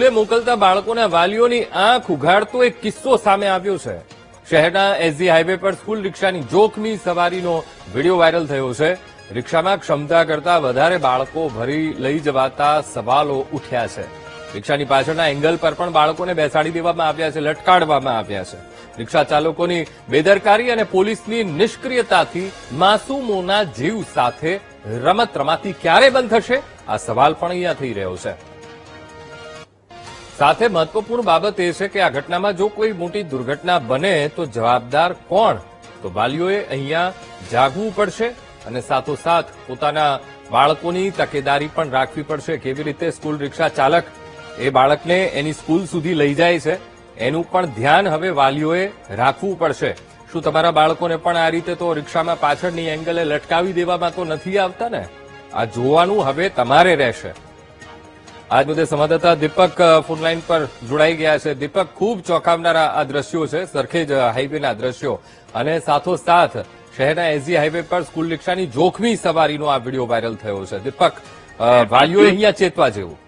સ્કૂલે મોકલતા બાળકોના વાલીઓની આંખ ઉઘાડતો એક કિસ્સો સામે આવ્યો છે। શહેરના એસજી હાઈવે પર સ્કૂલ રિક્ષાની જોખમી સવારીનો વિડીયો વાયરલ થયો છે। રિક્ષામાં ક્ષમતા કરતા વધારે બાળકો ભરી લઈ જવાતા સવાલો ઉઠ્યા છે। રિક્ષાની પાછળના એંગલ પર પણ બાળકોને બેસાડી દેવામાં આવ્યા છે, લટકાડવામાં આવ્યા છે। રિક્ષા ચાલકોની બેદરકારી અને પોલીસની નિષ્ક્રિયતાથી માસૂમોના જીવ સાથે રમત રમાતી ક્યારે બંધ થશે, આ સવાલ પણ અહીંયા થઈ રહ્યો છે। સાથે મહત્વપૂર્ણ બાબત એ છે કે આ ઘટનામાં જો કોઈ મોટી દુર્ઘટના બને તો જવાબદાર કોણ? તો વાલીઓએ અહીંયા જાગવું પડશે અને સાથોસાથ પોતાના બાળકોની તકેદારી પણ રાખવી પડશે। કેવી રીતે સ્કૂલ રિક્ષા ચાલક એ બાળકને એની સ્કૂલ સુધી લઈ જાય છે એનું પણ ધ્યાન હવે વાલીઓએ રાખવું પડશે। શું તમારા બાળકોને પણ આ રીતે તો રિક્ષામાં પાછળની એંગલે લટકાવી દેવામાં તો નથી આવતા ને? આ જોવાનું હવે તમારે રહેશે। આજ મુદ્દે સંવાદદાતા દીપક ફોનલાઈન પર જોડાઈ ગયા છે। દીપક, ખૂબ ચોંકાવનારા આ દ્રશ્યો છે, સરખેજ હાઈવેના દ્રશ્યો, અને સાથોસાથ શહેરના એસજી હાઈવે પર સ્કૂલ રિક્ષાની જોખમી સવારીનો આ વિડીયો વાયરલ થયો છે। દીપક, વાલીઓએ અહીંયા ચેતવા જેવું।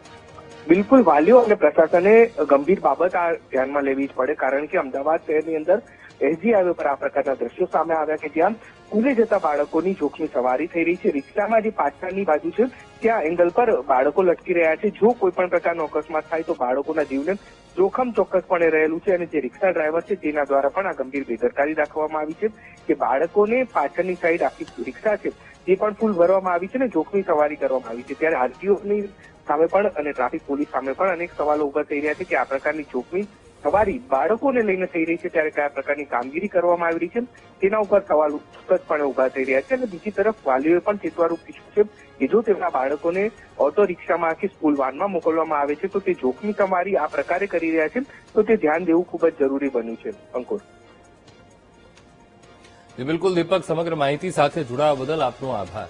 બિલકુલ, વાલીઓ અને પ્રશાસને ગંભીર બાબત આ ધ્યાનમાં લેવી જ પડે, કારણ કે અમદાવાદ શહેરની અંદર એસજી હાઈવે પર આ પ્રકારના દ્રશ્યો સામે આવ્યા કે જ્યાં સ્કૂલે જતા બાળકોની જોખમી સવારી થઈ રહી છે। રિક્ષામાં જે પાછળની બાજુ છે ત્યાં એંગલ પર બાળકો લટકી રહ્યા છે। જો કોઈ પણ પ્રકારનો અકસ્માત થાય તો બાળકોના જીવને જોખમ ચોક્કસપણે રહેલું છે, અને જે રિક્ષા ડ્રાઈવર છે તેના દ્વારા પણ આ ગંભીર બેદરકારી દાખવવામાં આવી છે કે બાળકોને પાછળની સાઈડ આખી રિક્ષા છે જે પણ ફૂલ ભરવામાં આવી છે ને જોખમી સવારી કરવામાં આવી છે। ત્યારે આરટીઓની સામે પણ અને ટ્રાફિક પોલીસ સામે પણ અનેક સવાલો ઉભા થઈ રહ્યા છે કે આ પ્રકારની જોખમી સવારી બાળકોને લઈને થઈ રહી છે ત્યારે કયા પ્રકારની કામગીરી કરવામાં આવી રહી છે તેના ઉપર સવાલ ચોક્કસપણે ઉભા થઈ રહ્યા છે। અને બીજી તરફ વાલીઓએ પણ ચેતવાનું પૂછ્યું છે કે જો તેમના બાળકોને ઓટો રિક્ષામાં કે સ્કૂલ વાનમાં મોકલવામાં આવે છે તો તે જોખમી સવારી આ પ્રકારે કરી રહ્યા છે તો તે ધ્યાન દેવું ખૂબ જ જરૂરી બન્યું છે। અંકુર, બિલકુલ દીપક, સમગ્ર માહિતી સાથે જોડાવા બદલ આપનો આભાર।